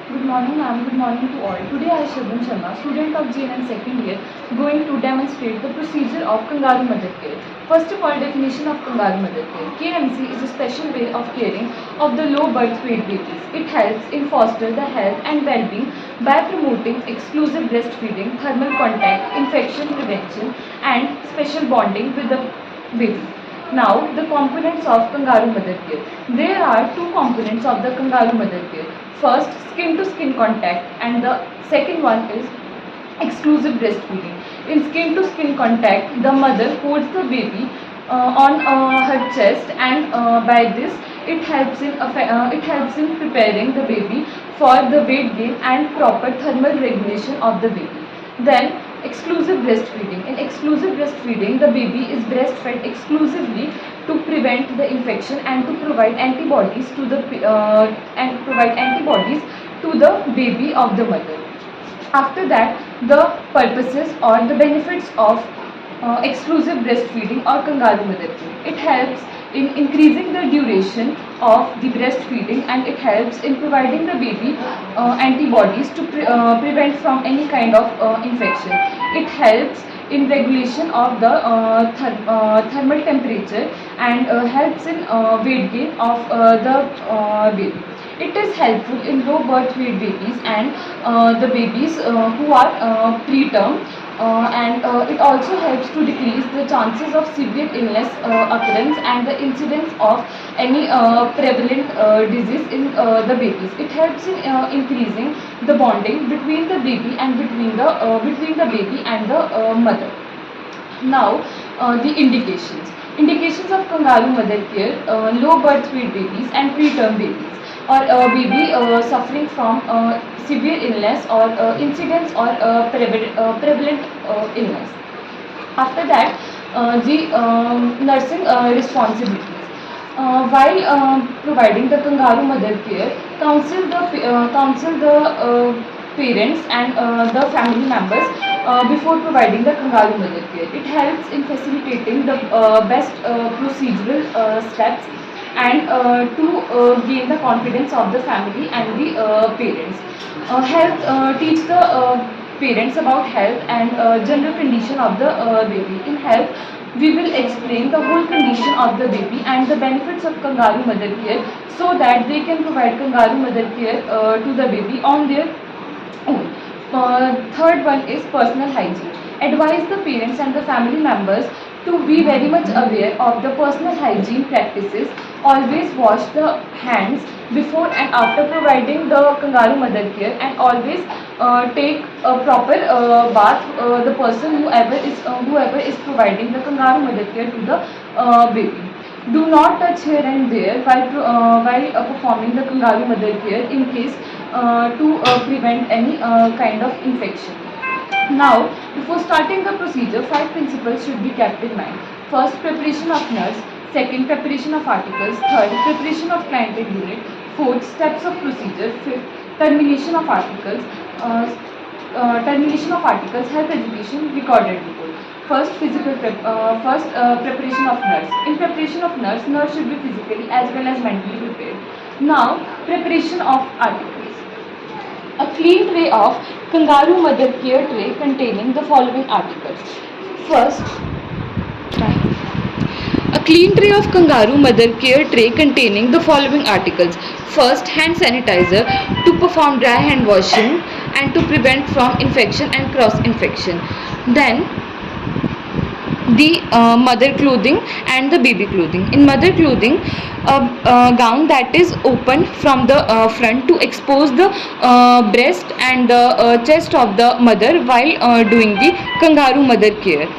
Good morning, ma'am. Good morning to all. Today I, Shubham Sharma, student of JNN second year, going to demonstrate the procedure of kangaroo mother care. First of all, definition of kangaroo mother care. KMC is a special way of caring of the low birth weight babies. It helps in foster the health and well-being by promoting exclusive breastfeeding, thermal contact, infection prevention, and special bonding with the baby. Now, the components of kangaroo mother care. There are two components of the kangaroo mother care. First, skin to skin contact, and the second one is exclusive breastfeeding. In skin to skin contact, the mother holds the baby on her chest, and by this it helps in preparing the baby for the weight gain and proper thermal regulation of the baby. Then, exclusive breastfeeding. In exclusive breastfeeding, the baby is breastfed exclusively to prevent the infection and to provide antibodies to the baby of the mother. After that, the purposes or the benefits of exclusive breastfeeding or kangaroo mother care. It helps in increasing the duration of the breastfeeding, and it helps in providing the baby antibodies to prevent from any kind of infection. It helps in regulation of the thermal temperature, and helps in weight gain of the baby. It is helpful in low birth weight babies and the babies who are preterm, and it also helps to decrease the chances of severe illness occurrence and the incidence of any prevalent disease in the babies. It helps in increasing the bonding between the baby and between the baby and the mother. Now, the indications. Indications of kangaroo mother care: low birth weight babies and preterm babies, or a baby suffering from severe illness or incidence or prevalent illness. After that, the nursing responsibilities. While providing the kangaroo mother care, counsel the parents and the family members before providing the kangaroo mother care. It helps in facilitating the best procedural steps, and to gain the confidence of the family and the parents. Teach the parents about health and general condition of the baby. In health, we will explain the whole condition of the baby and the benefits of kangaroo mother care, so that they can provide kangaroo mother care to the baby on their own. Third one is personal hygiene. Advise the parents and the family members to be very much aware of the personal hygiene practices. Always wash the hands before and after providing the kangaroo mother care, and always take a proper bath. The person whoever is providing the kangaroo mother care to the baby. Do not touch here and there while performing the kangaroo mother care, in case to prevent any kind of infection. Now, before starting the procedure, 5 principles should be kept in mind. First, preparation of nurse. Second, preparation of articles. Third, preparation of clientele unit. Fourth, steps of procedure. Fifth, termination of articles. Health education, recorded report. First, preparation of nurse. In preparation of nurse should be physically as well as mentally prepared. Now, preparation of articles. A clean tray of kangaroo mother care tray containing the following articles. First, a clean tray of kangaroo mother care tray containing the following articles. First, hand sanitizer to perform dry hand washing and to prevent from infection and cross infection. Then, the mother clothing and the baby clothing. In mother clothing, a gown that is open from the front to expose the breast and the chest of the mother while doing the kangaroo mother care.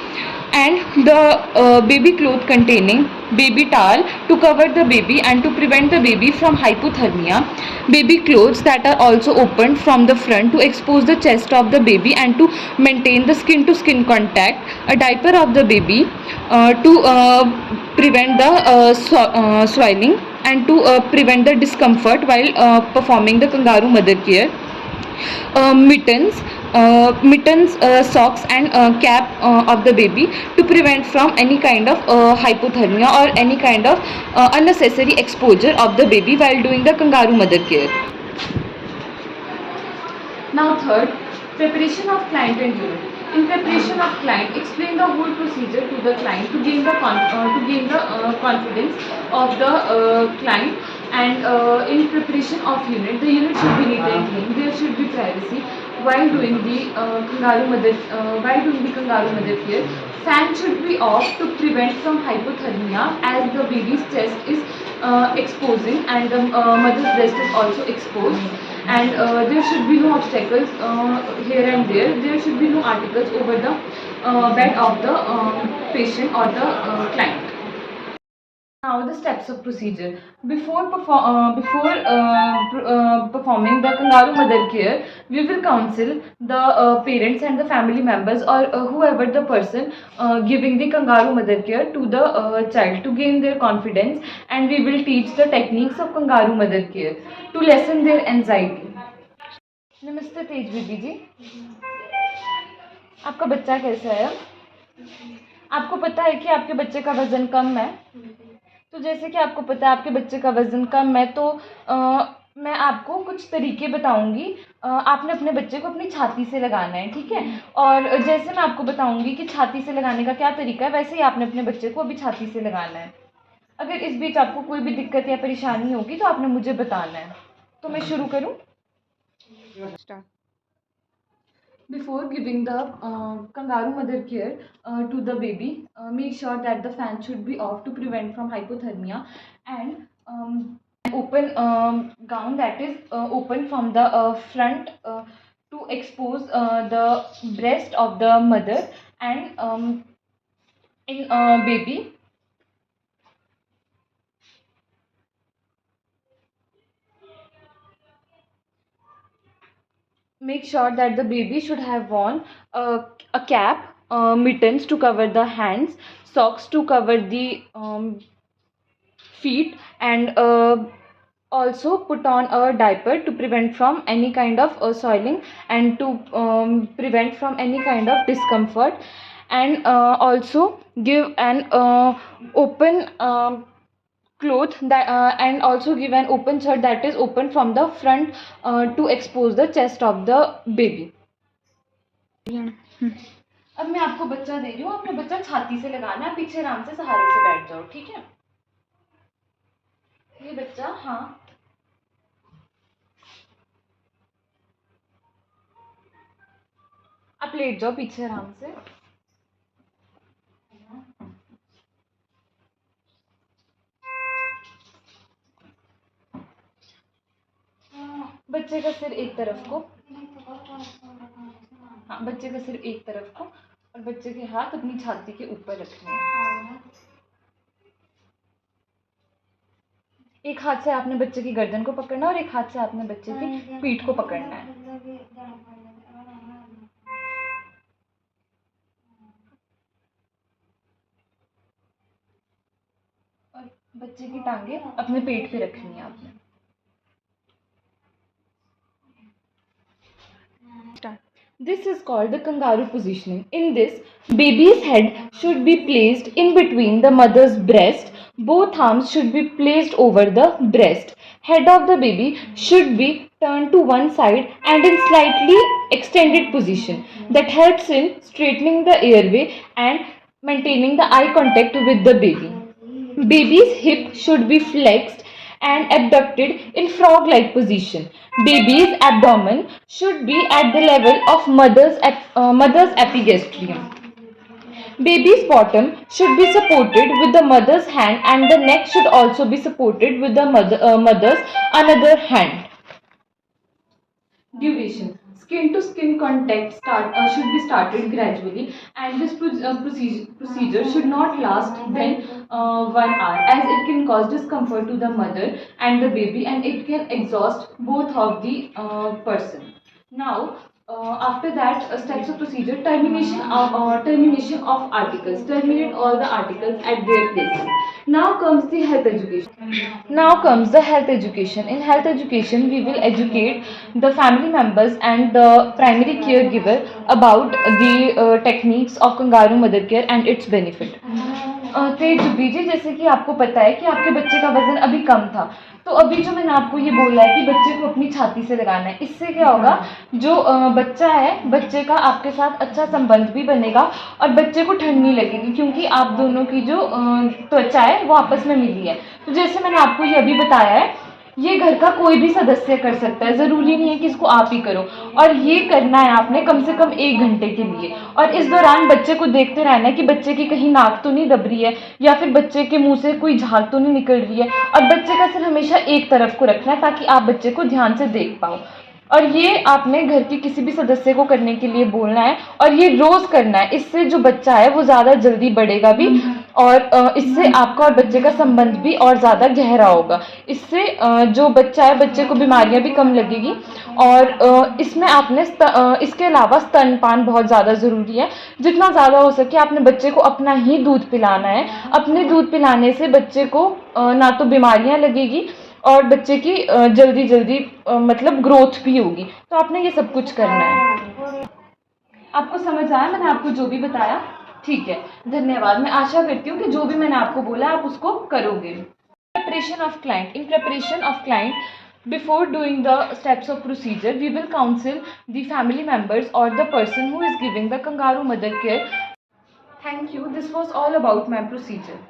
And the baby cloth containing baby towel to cover the baby and to prevent the baby from hypothermia. Baby clothes that are also opened from the front to expose the chest of the baby and to maintain the skin to skin contact. A diaper of the baby to prevent the swelling and to prevent the discomfort while performing the kangaroo mother care. Mittens, socks and cap of the baby to prevent from any kind of hypothermia or any kind of unnecessary exposure of the baby while doing the kangaroo mother care. Now third, preparation of client and unit. In preparation of client, explain the whole procedure to the client to gain the confidence of the client. And in preparation of unit, the unit should be neat and clean. There should be privacy while doing the kangaroo mother care. Fan should be off to prevent from hypothermia, as the baby's chest is exposing and the mother's breast is also exposed. And there should be no obstacles here and there. There should be no articles over the bed of the patient or the client. Now the steps of procedure. Before performing the kangaroo mother care, we will counsel the parents and the family members, or whoever the person giving the kangaroo mother care to the child, to gain their confidence, and we will teach the techniques of kangaroo mother care to lessen their anxiety. नमस्ते तेज बीबी जी, आपका बच्चा कैसा है? आपको पता है कि आपके बच्चे का वज़न कम है? तो जैसे कि आपको पता है आपके बच्चे का वज़न कम है, तो मैं आपको कुछ तरीके बताऊंगी। आपने अपने बच्चे को अपनी छाती से लगाना है, ठीक है? और जैसे मैं आपको बताऊंगी कि छाती से लगाने का क्या तरीका है, वैसे ही आपने अपने बच्चे को अभी छाती से लगाना है। अगर इस बीच आपको कोई भी दिक्कत या परेशानी होगी तो आपने मुझे बताना है। तो मैं शुरू करूँ? Before giving the kangaroo mother care to the baby, make sure that the fan should be off to prevent from hypothermia, and open gown that is open from the front to expose the breast of the mother. And in baby, make sure that the baby should have worn a cap, mittens to cover the hands, socks to cover the feet, and also put on a diaper to prevent from any kind of soiling, and to prevent from any kind of discomfort. And also give an open cloth that and also give an open shirt that is open from the front to expose the chest of the baby. अब मैं आपको बच्चा दे रही हूँ, आपने बच्चा छाती से लगाना है, पीछे आराम से सहारे से बैठ जाओ, ठीक है? ये बच्चा, हाँ, आप लेट जाओ पीछे आराम से। बच्चे का सिर एक तरफ को, हाँ, बच्चे का सिर एक तरफ को, और बच्चे के हाथ अपनी छाती के ऊपर रखने हैं। एक हाथ से आपने बच्चे की गर्दन को पकड़ना और एक हाथ से आपने बच्चे की पीठ को पकड़ना है। और बच्चे की टांगे अपने पेट पे रखनी है आपने। This is called the kangaroo positioning. In this, baby's head should be placed in between the mother's breast. Both arms should be placed over the breast. Head of the baby should be turned to one side and in slightly extended position. That helps in straightening the airway and maintaining the eye contact with the baby. Baby's hip should be flexed and abducted in frog-like position. Baby's abdomen should be at the level of mother's epigastrium. Baby's bottom should be supported with the mother's hand, and the neck should also be supported with the mother's another hand. Duration. Skin to skin contact should be started gradually, and this procedure should not last than 1 hour, as it can cause discomfort to the mother and the baby, and it can exhaust both of the person. Now, after that, steps of procedure: termination of articles. Terminate all the articles at their places. Now comes the health education. In health education, we will educate the family members and the primary caregiver about the techniques of kangaroo mother care and its benefit. तेजुबी जी, जैसे कि आपको पता है कि आपके बच्चे का वज़न अभी कम था, तो अभी जो मैंने आपको ये बोला है कि बच्चे को अपनी छाती से लगाना है, इससे क्या होगा, जो बच्चा है, बच्चे का आपके साथ अच्छा संबंध भी बनेगा और बच्चे को ठंड नहीं लगेगी, क्योंकि आप दोनों की जो त्वचा है वो आपस में मिली है। तो जैसे मैंने आपको ये अभी बताया है, ये घर का कोई भी सदस्य कर सकता है, ज़रूरी नहीं है कि इसको आप ही करो, और ये करना है आपने कम से कम 1 घंटे के लिए, और इस दौरान बच्चे को देखते रहना है कि बच्चे की कहीं नाक तो नहीं दब रही है, या फिर बच्चे के मुँह से कोई झाग तो नहीं निकल रही है, और बच्चे का सिर हमेशा एक तरफ को रखना है ताकि आप बच्चे को ध्यान से देख पाओ। और ये आपने घर के किसी भी सदस्य को करने के लिए बोलना है, और ये रोज़ करना है। इससे जो बच्चा है वो ज़्यादा जल्दी बढ़ेगा भी, और इससे आपका और बच्चे का संबंध भी और ज़्यादा गहरा होगा। इससे जो बच्चा है, बच्चे को बीमारियां भी कम लगेगी, और इसमें आपने इसके अलावा स्तनपान बहुत ज़्यादा ज़रूरी है। जितना ज़्यादा हो सके आपने बच्चे को अपना ही दूध पिलाना है। अपने दूध पिलाने से बच्चे को ना तो बीमारियां लगेगी, और बच्चे की जल्दी जल्दी मतलब ग्रोथ भी होगी। तो आपने ये सब कुछ करना है। आपको समझ आया मैंने आपको जो भी बताया? ठीक है, धन्यवाद। मैं आशा करती हूँ कि जो भी मैंने आपको बोला आप उसको करोगे। Preparation of client. In preparation of client, before doing the steps of procedure, we will counsel the family members or the person who is giving the kangaroo mother care. Thank you. This was all about my procedure.